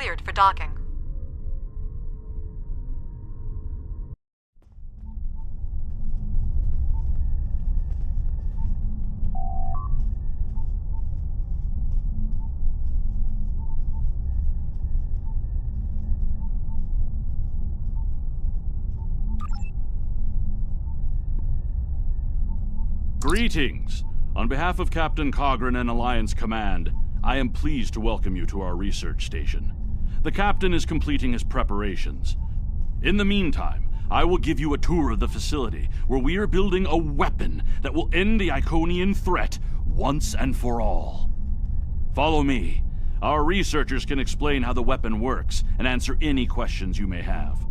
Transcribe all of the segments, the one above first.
cleared for docking. Greetings! On behalf of Captain Cogran and Alliance Command, I am pleased to welcome you to our research station. The Captain is completing his preparations. In the meantime, I will give you a tour of the facility, where we are building a weapon that will end the Iconian threat once and for all. Follow me. Our researchers can explain how the weapon works and answer any questions you may have.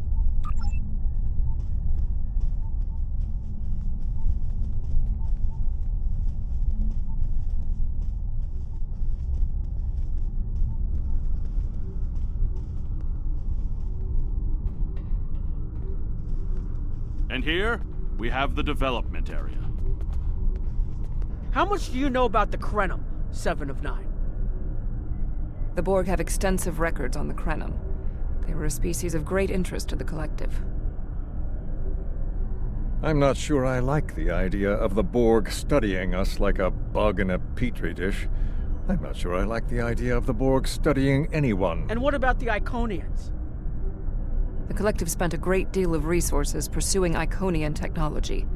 And here, we have the development area. How much do you know about the Krenum, 7 of 9? The Borg have extensive records on the Krenum. They were a species of great interest to the Collective. I'm not sure I like the idea of the Borg studying us like a bug in a petri dish. I'm not sure I like the idea of the Borg studying anyone. And what about the Iconians? The Collective spent a great deal of resources pursuing Iconian technology.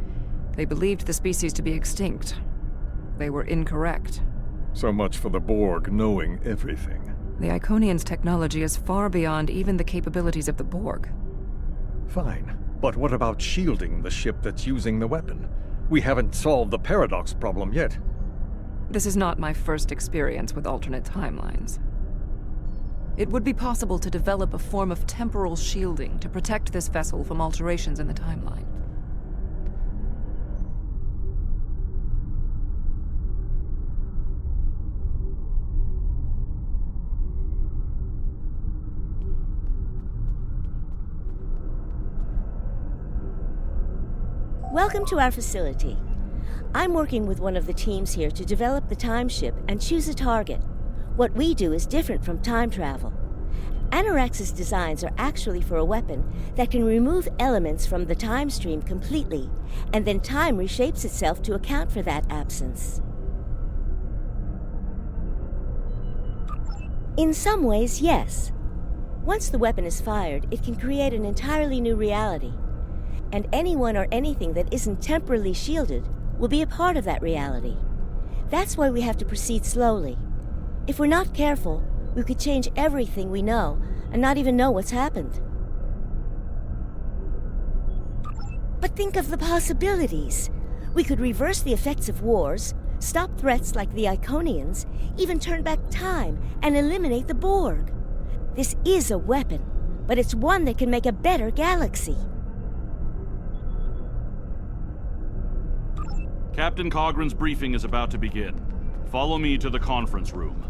They believed the species to be extinct. They were incorrect. So much for the Borg knowing everything. The Iconians' technology is far beyond even the capabilities of the Borg. Fine, but what about shielding the ship that's using the weapon? We haven't solved the paradox problem yet. This is not my first experience with alternate timelines. It would be possible to develop a form of temporal shielding to protect this vessel from alterations in the timeline. Welcome to our facility. I'm working with one of the teams here to develop the time ship and choose a target. What we do is different from time travel. Anorax's designs are actually for a weapon that can remove elements from the time stream completely, and then time reshapes itself to account for that absence. In some ways, yes. Once the weapon is fired, it can create an entirely new reality. And anyone or anything that isn't temporally shielded will be a part of that reality. That's why we have to proceed slowly. If we're not careful, we could change everything we know and not even know what's happened. But think of the possibilities. We could reverse the effects of wars, stop threats like the Iconians, even turn back time and eliminate the Borg. This is a weapon, but it's one that can make a better galaxy. Captain Cogran's briefing is about to begin. Follow me to the conference room.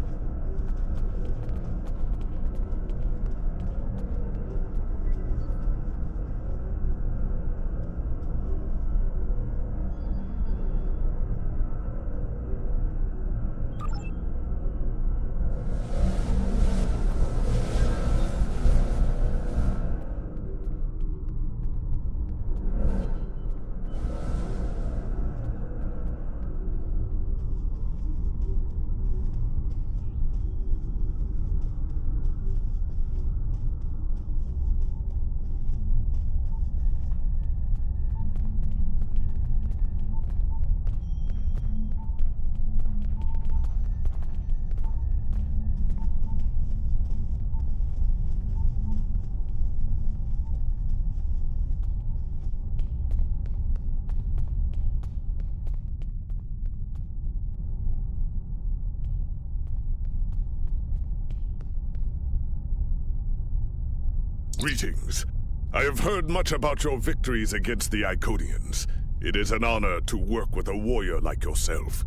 Greetings. I have heard much about your victories against the Iconians. It is an honor to work with a warrior like yourself.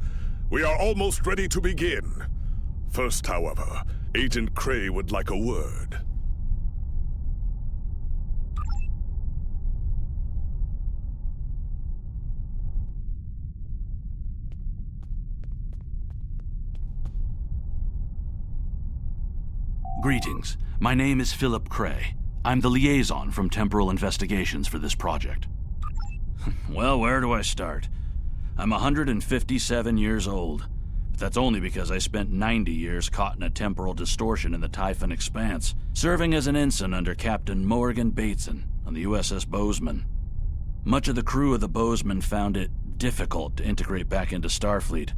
We are almost ready to begin. First, however, Agent Cray would like a word. Greetings. My name is Philip Cray. I'm the liaison from Temporal Investigations for this project. Well, where do I start? I'm 157 years old, but that's only because I spent 90 years caught in a temporal distortion in the Typhon Expanse, serving as an ensign under Captain Morgan Bateson on the USS Bozeman. Much of the crew of the Bozeman found it difficult to integrate back into Starfleet.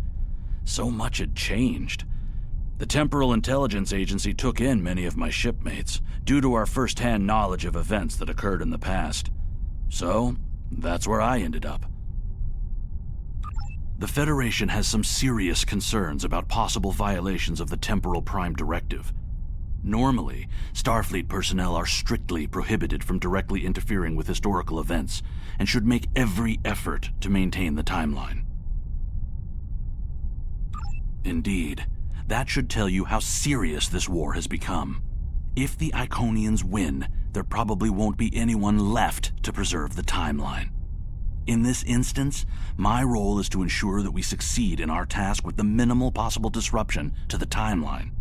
So much had changed. The Temporal Intelligence Agency took in many of my shipmates, due to our first-hand knowledge of events that occurred in the past. So, that's where I ended up. The Federation has some serious concerns about possible violations of the Temporal Prime Directive. Normally, Starfleet personnel are strictly prohibited from directly interfering with historical events, and should make every effort to maintain the timeline. Indeed, that should tell you how serious this war has become. If the Iconians win, there probably won't be anyone left to preserve the timeline. In this instance, my role is to ensure that we succeed in our task with the minimal possible disruption to the timeline,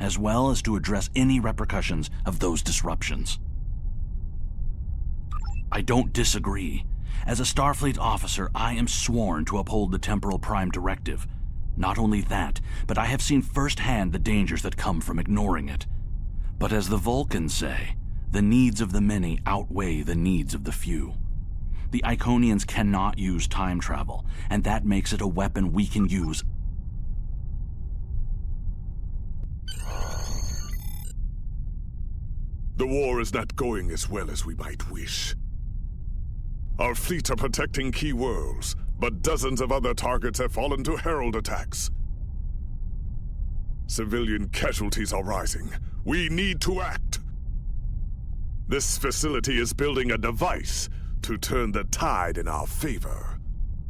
as well as to address any repercussions of those disruptions. I don't disagree. As a Starfleet officer, I am sworn to uphold the Temporal Prime Directive. Not only that, but I have seen firsthand the dangers that come from ignoring it. But as the Vulcans say, the needs of the many outweigh the needs of the few. The Iconians cannot use time travel, and that makes it a weapon we can use. The war is not going as well as we might wish. Our fleets are protecting key worlds, but dozens of other targets have fallen to Herald attacks. Civilian casualties are rising. We need to act. This facility is building a device to turn the tide in our favor.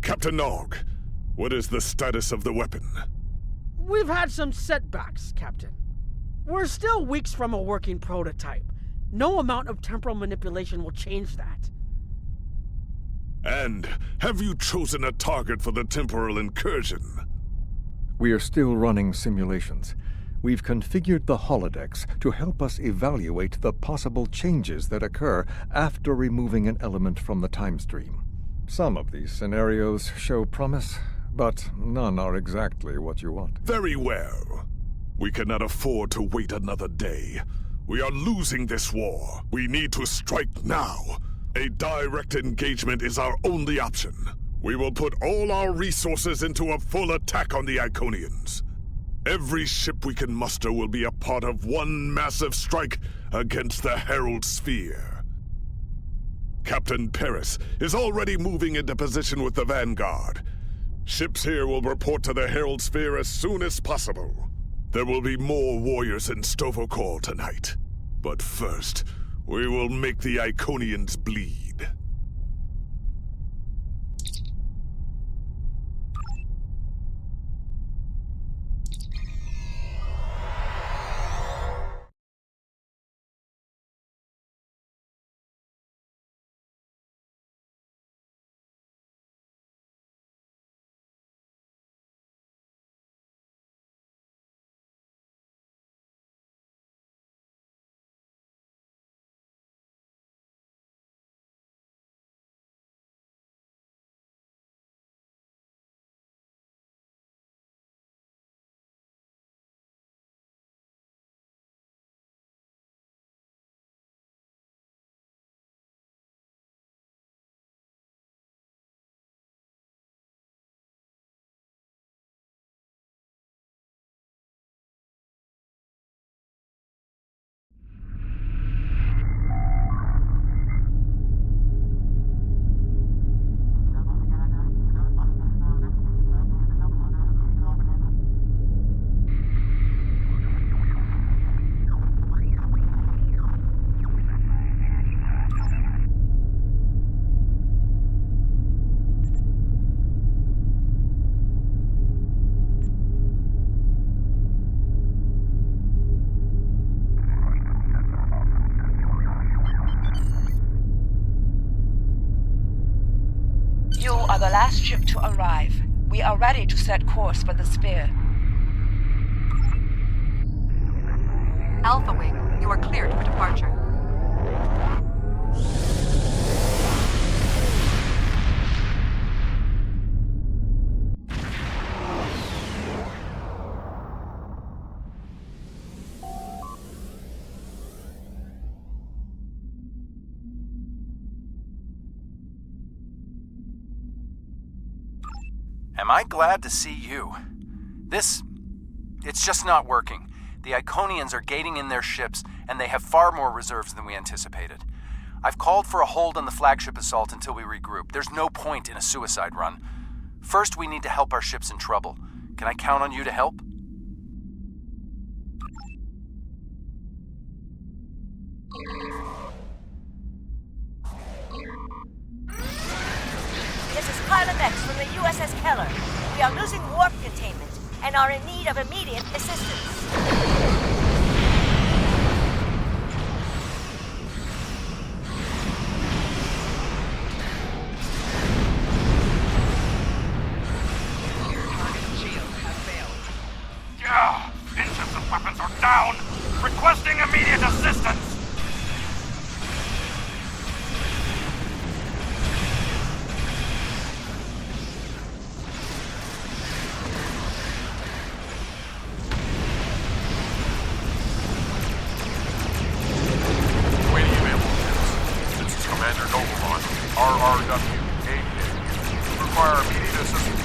Captain Nog, what is the status of the weapon? We've had some setbacks, Captain. We're still weeks from a working prototype. No amount of temporal manipulation will change that. And have you chosen a target for the temporal incursion? We are still running simulations. We've configured the holodecks to help us evaluate the possible changes that occur after removing an element from the time stream. Some of these scenarios show promise, but none are exactly what you want. Very well. We cannot afford to wait another day. We are losing this war. We need to strike now. A direct engagement is our only option. We will put all our resources into a full attack on the Iconians. Every ship we can muster will be a part of one massive strike against the Herald Sphere. Captain Paris is already moving into position with the Vanguard. Ships here will report to the Herald Sphere as soon as possible. There will be more warriors in Stovokor tonight. But first, we will make the Iconians bleed. You are the last ship to arrive. We are ready to set course for the sphere. Alpha Wing, you are cleared for departure. Am I glad to see you? It's just not working. The Iconians are gating in their ships, and they have far more reserves than we anticipated. I've called for a hold on the flagship assault until we regroup. There's no point in a suicide run. First, we need to help our ships in trouble. Can I count on you to help? This is Pilot X from the USS Keller. We are losing warp containment and are in need of immediate assistance. Engines and weapons are down! Requesting immediate assistance! This is Commander Noblemont, RRW, AK. Require immediate assistance.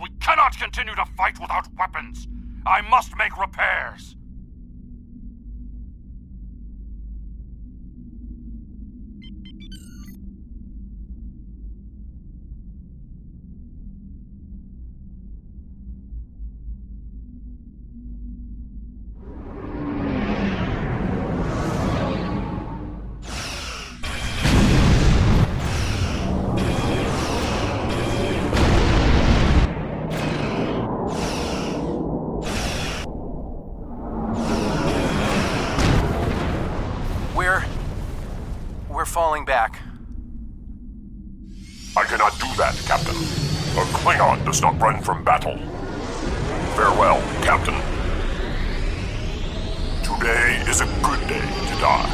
We cannot continue to fight without weapons. I must make repairs. falling back. I cannot do that, Captain. A Klingon does not run from battle. Farewell, Captain. Today is a good day to die.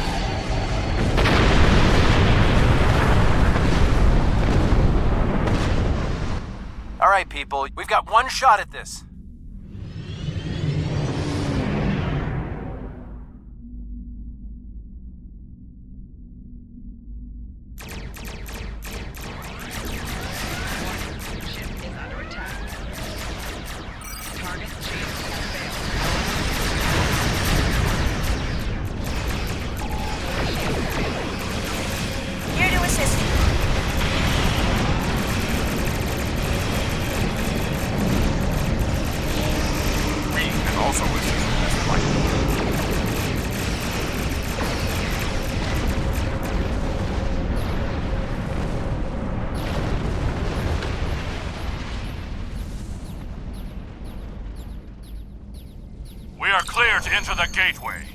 All right, people, we've got one shot at this. Here to assist. We can also assist if you like. We are clear to enter the gateway.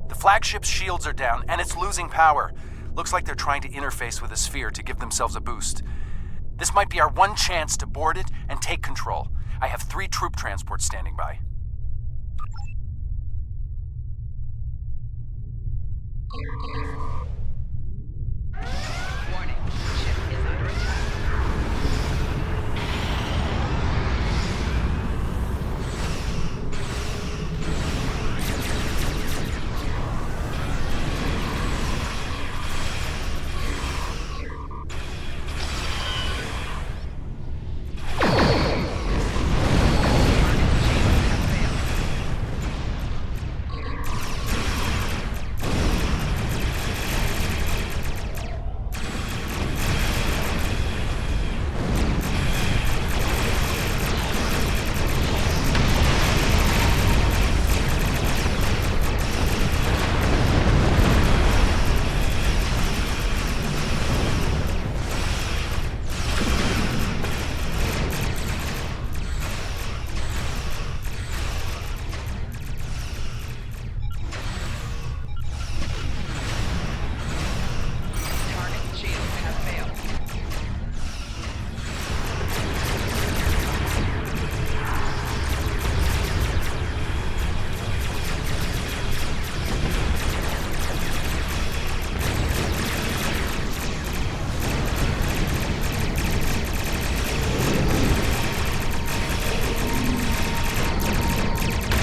The flagship's shields are down, and it's losing power. Looks like they're trying to interface with a sphere to give themselves a boost. This might be our one chance to board it and take control. I have 3 troop transports standing by. Warning. Ship is under attack.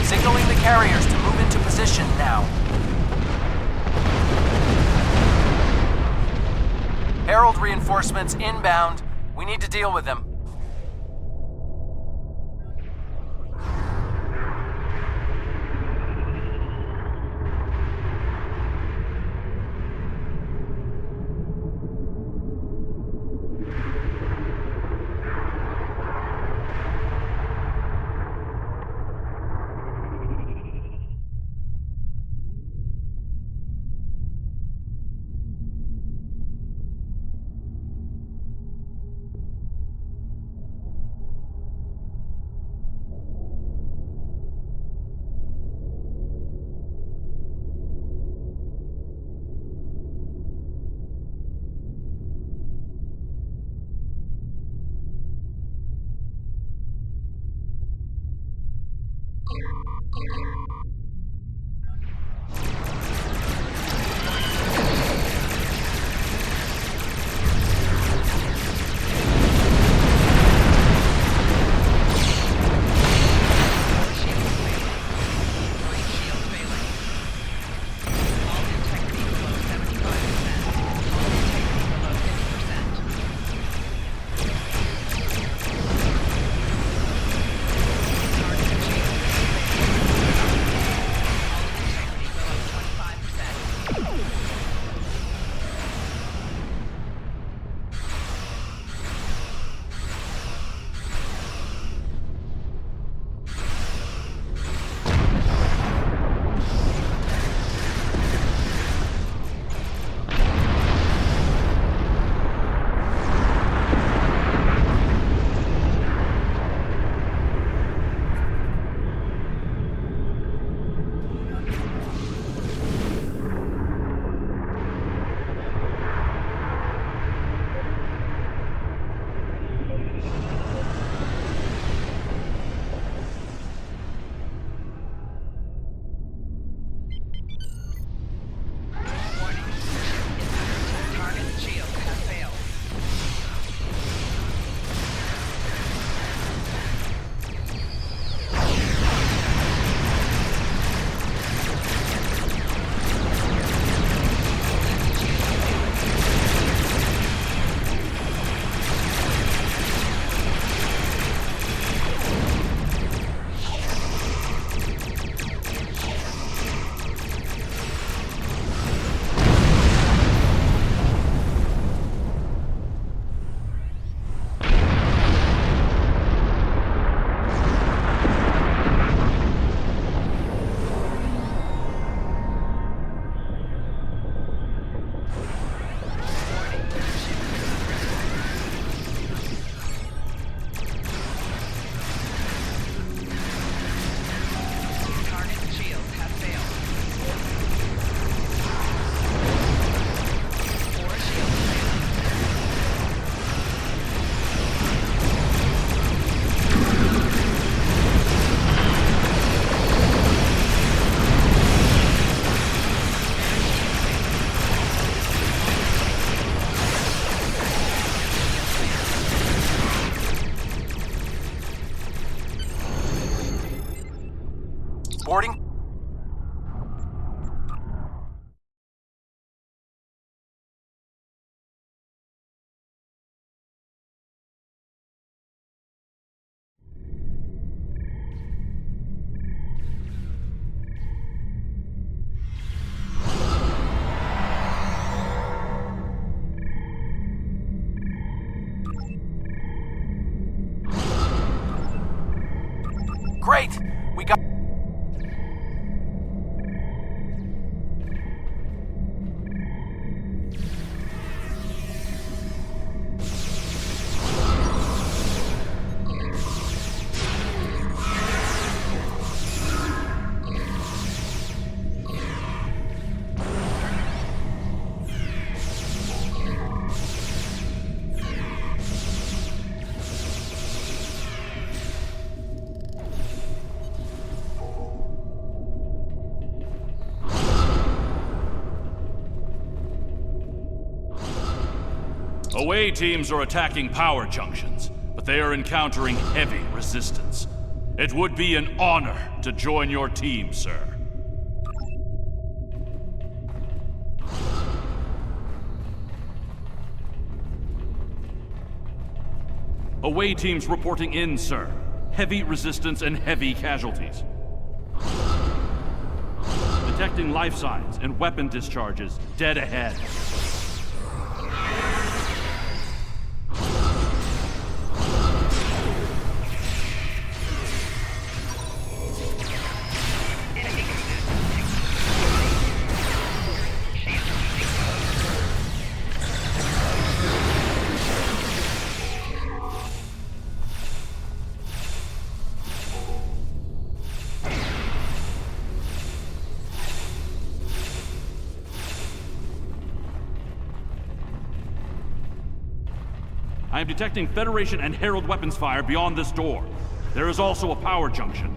Signaling the carriers to move into position now. Herald reinforcements inbound. We need to deal with them. Away teams are attacking power junctions, but they are encountering heavy resistance. It would be an honor to join your team, sir. Away teams reporting in, sir. Heavy resistance and heavy casualties. Detecting life signs and weapon discharges dead ahead. I am detecting Federation and Herald weapons fire beyond this door. There is also a power junction.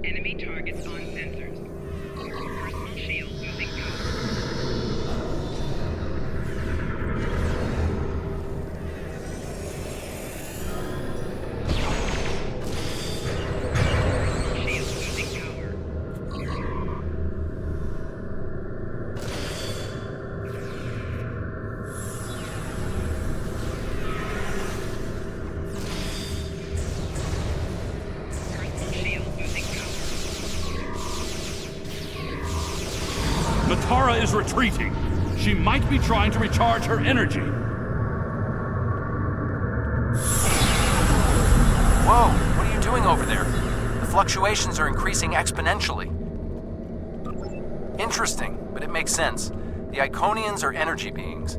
Enemy targets on sensors. Personal shield losing power. Personal shield losing power. Personal shield losing power. Matara is retreating. She might be trying to recharge her energy. Whoa, what are you doing over there? The fluctuations are increasing exponentially. Interesting, but it makes sense. The Iconians are energy beings.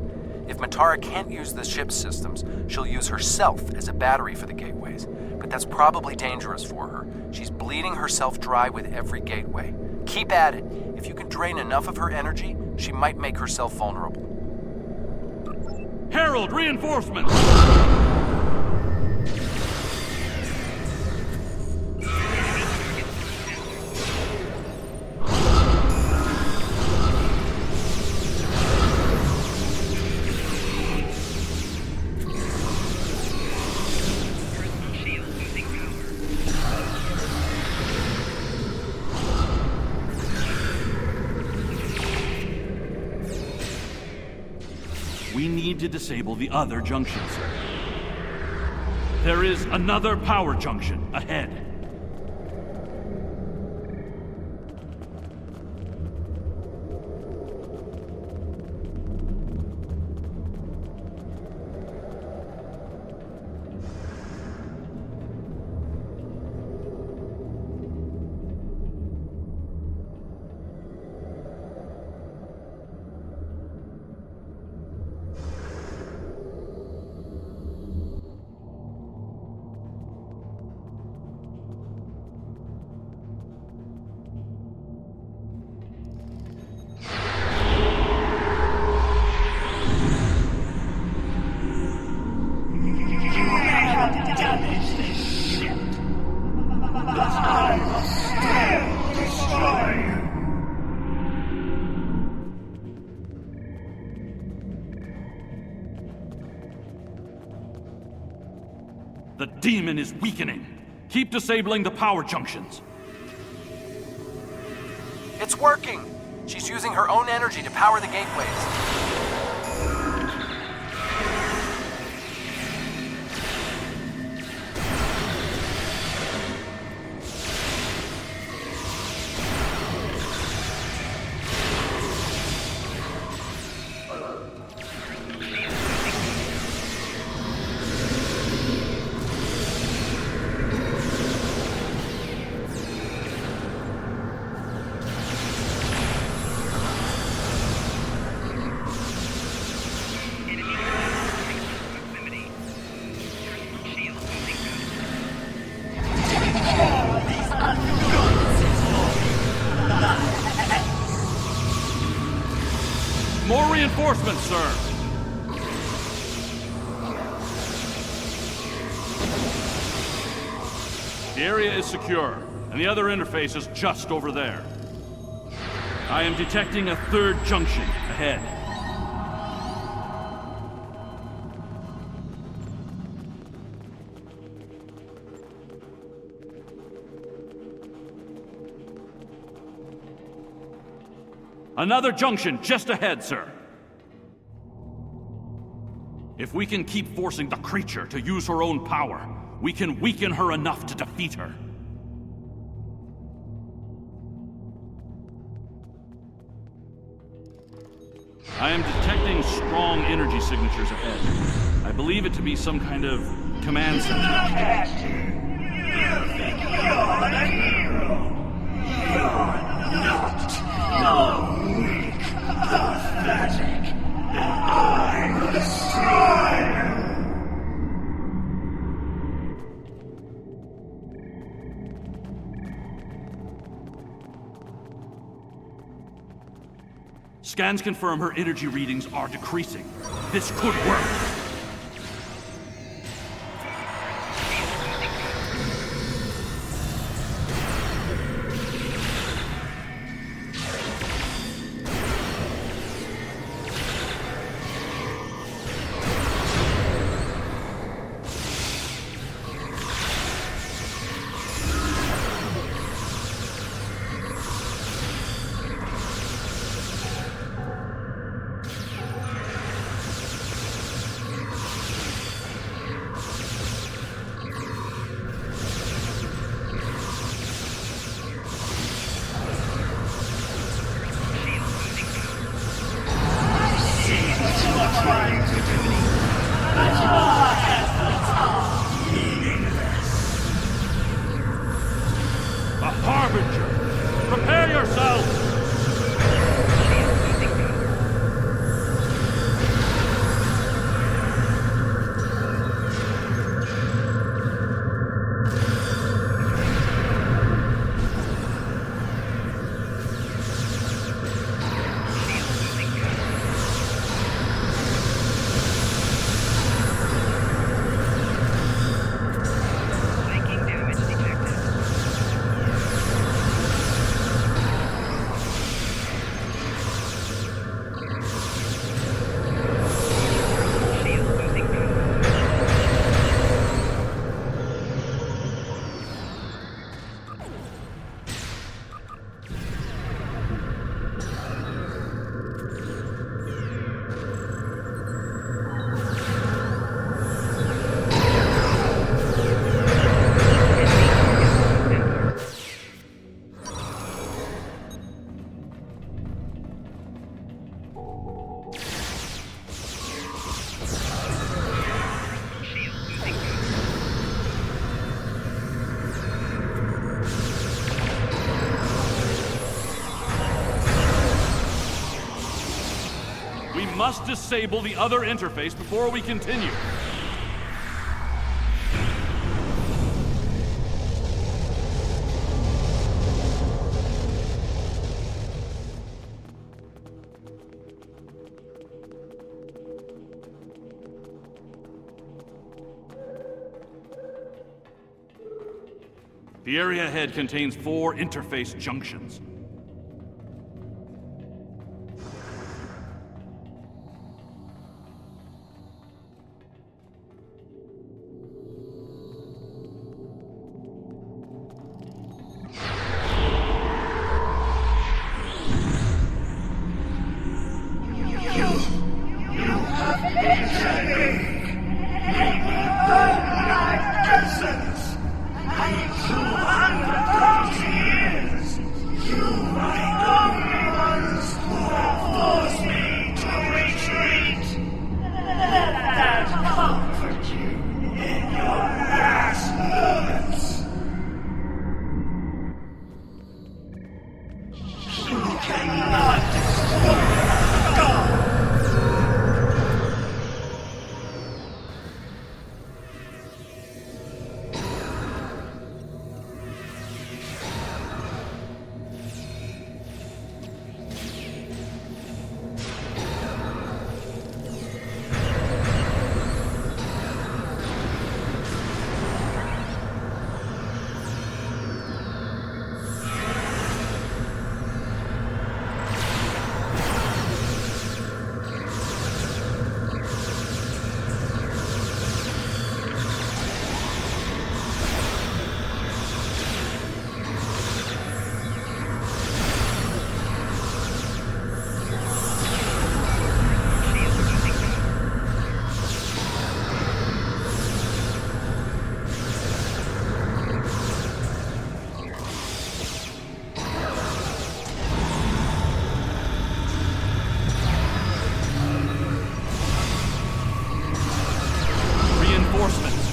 If Matara can't use the ship's systems, she'll use herself as a battery for the gateways. But that's probably dangerous for her. She's bleeding herself dry with every gateway. Keep at it. If you can drain enough of her energy, she might make herself vulnerable. Herald, reinforcements! Personal shield losing power. We need to disable the other junctions, sir. There is another power junction ahead. The demon is weakening. Keep disabling the power junctions. It's working! She's using her own energy to power the gateways. More reinforcements, sir! The area is secure, and the other interface is just over there. I am detecting a third junction ahead. Another junction just ahead, sir. If we can keep forcing the creature to use her own power, we can weaken her enough to defeat her. I am detecting strong energy signatures ahead. I believe it to be some kind of command center. You think you're the hero? You're not. No, weak, pathetic. I'm the destroyer. Scans confirm her energy readings are decreasing. This could work. A harbinger! Prepare yourself! Taking damage detected. Shield losing power. Shield losing power. We must disable the other interface before we continue. The area ahead contains 4 interface junctions.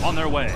On their way.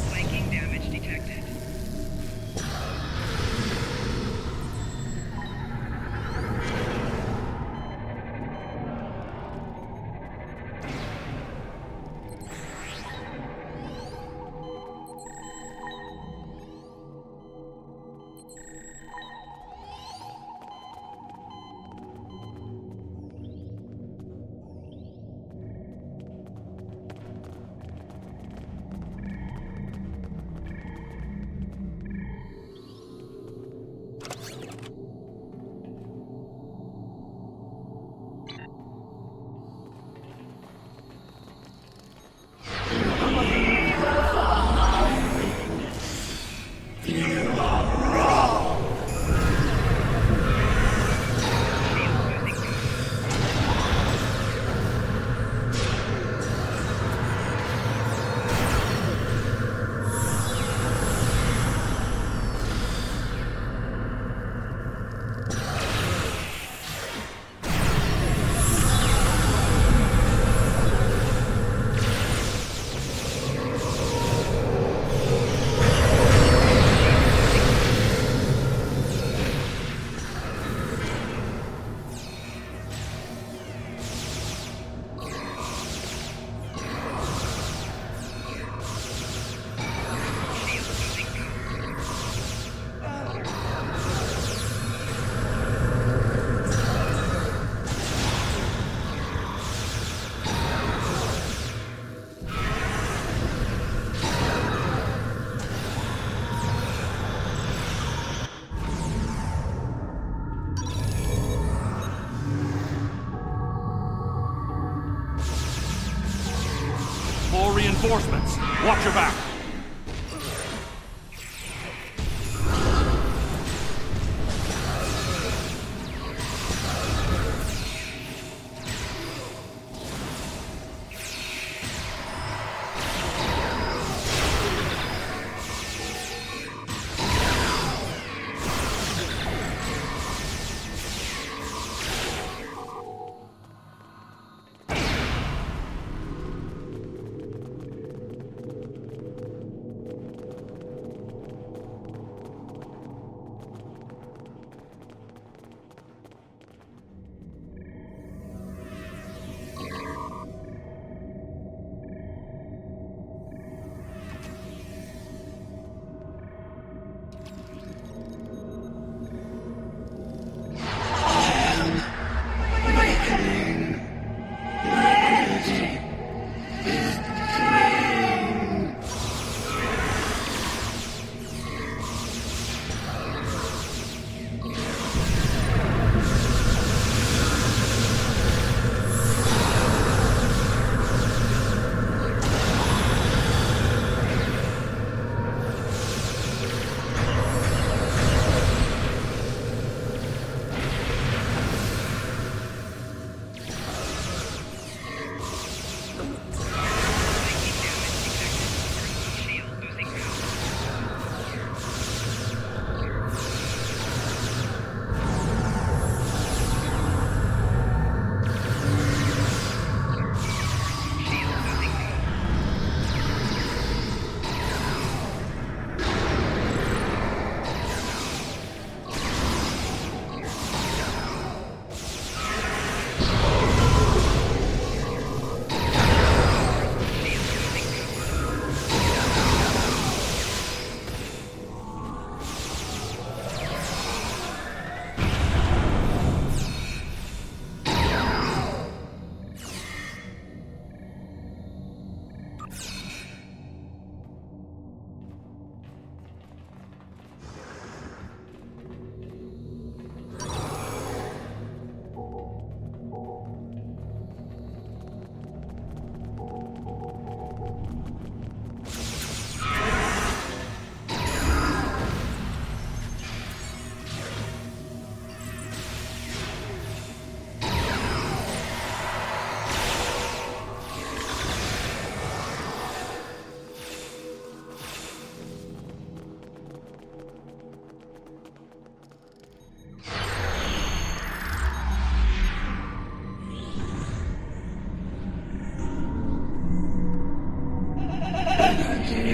Flanking damage detected. More reinforcements. Watch your back.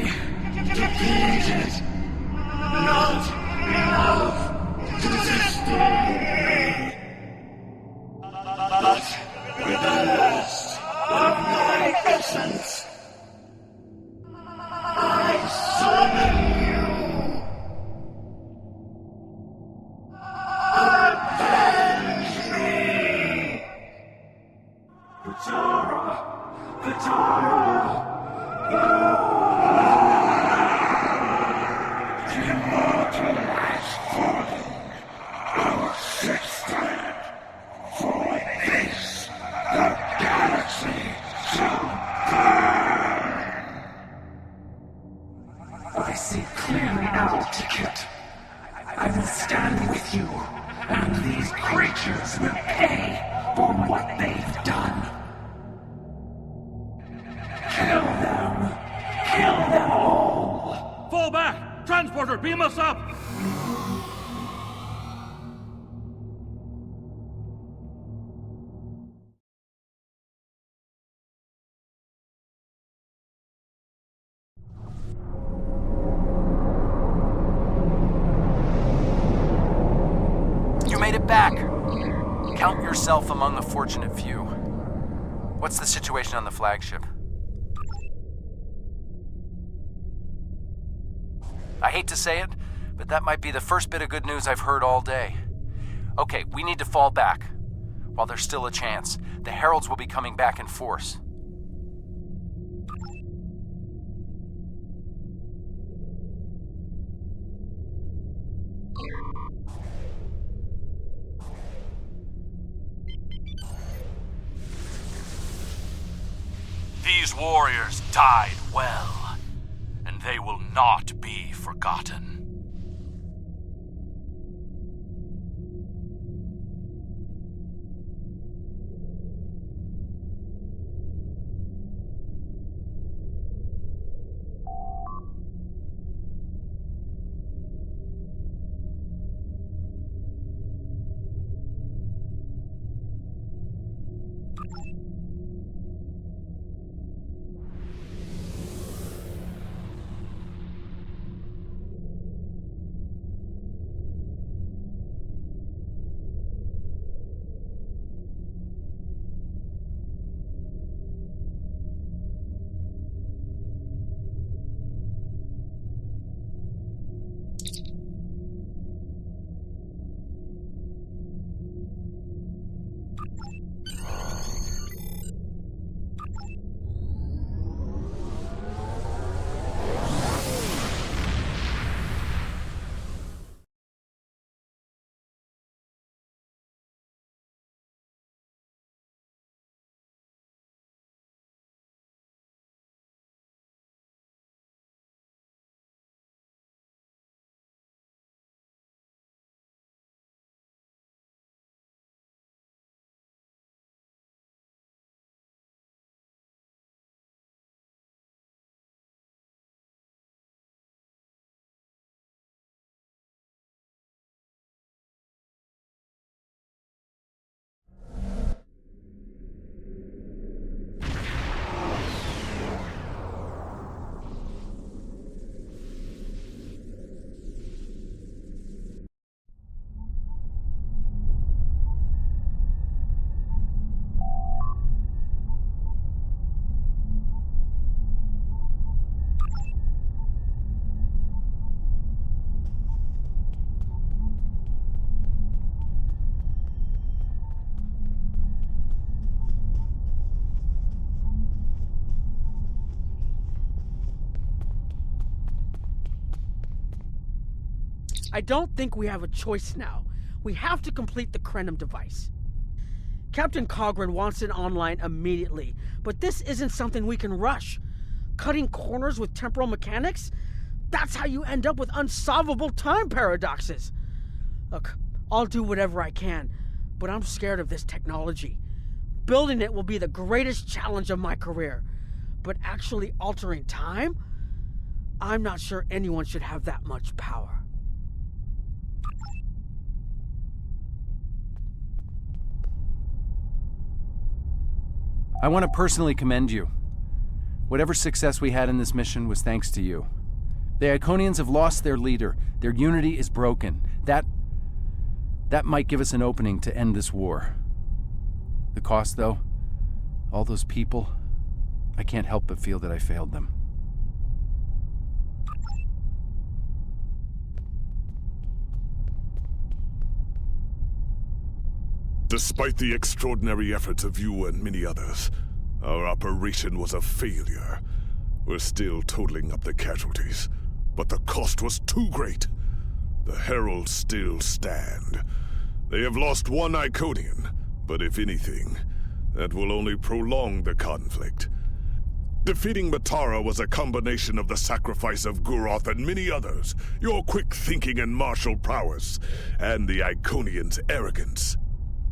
defeated. Not enough to sustain me. But with the last of my essence, I summon you. Avenge me! Katara! Katara! Immortal has fallen. Our sister. For this, the galaxy shall burn. I see clearly now, Ticket. I will stand with you, and these creatures will pay for what they've done. Kill them! Kill them all! Fall back! Transporter, beam us up! You made it back! Count yourself among the fortunate few. What's the situation on the flagship? I hate to say it, but that might be the first bit of good news I've heard all day. Okay, we need to fall back. While there's still a chance, the Heralds will be coming back in force. These warriors died well, and they will not be forgotten. I don't think we have a choice now. We have to complete the Krenim device. Captain Cogran wants it online immediately, but this isn't something we can rush. Cutting corners with temporal mechanics? That's how you end up with unsolvable time paradoxes. Look, I'll do whatever I can, but I'm scared of this technology. Building it will be the greatest challenge of my career, but actually altering time? I'm not sure anyone should have that much power. I want to personally commend you. Whatever success we had in this mission was thanks to you. The Iconians have lost their leader. Their unity is broken. That might give us an opening to end this war. The cost, though, all those people, I can't help but feel that I failed them. Despite the extraordinary efforts of you and many others, our operation was a failure. We're still totaling up the casualties, but the cost was too great. The Heralds still stand. They have lost one Iconian, but if anything, that will only prolong the conflict. Defeating Matara was a combination of the sacrifice of Guroth and many others, your quick thinking and martial prowess, and the Iconians' arrogance.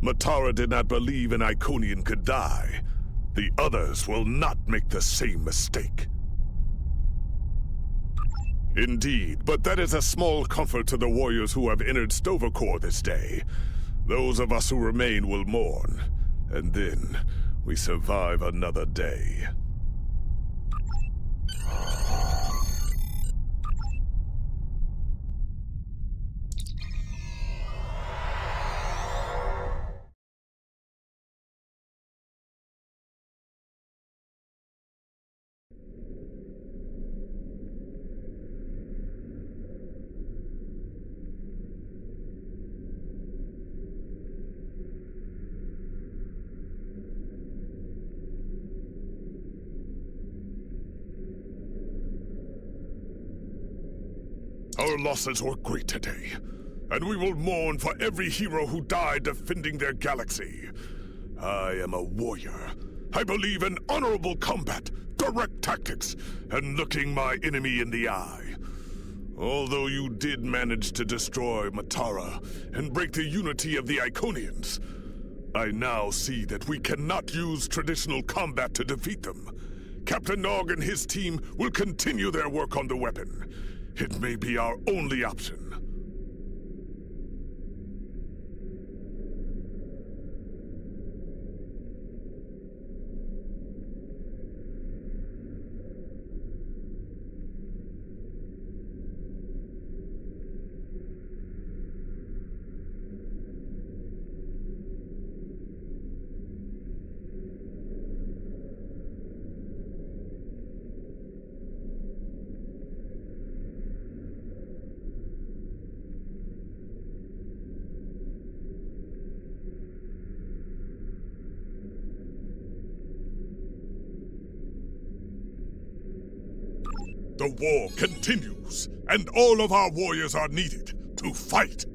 Matara did not believe an Iconian could die. The others will not make the same mistake. Indeed, but that is a small comfort to the warriors who have entered Stovercore this day. Those of us who remain will mourn, and then we survive another day. Our losses were great today, and we will mourn for every hero who died defending their galaxy. I am a warrior. I believe in honorable combat, direct tactics, and looking my enemy in the eye. Although you did manage to destroy Matara and break the unity of the Iconians, I now see that we cannot use traditional combat to defeat them. Captain Nog and his team will continue their work on the weapon. It may be our only option. The war continues, and all of our warriors are needed to fight.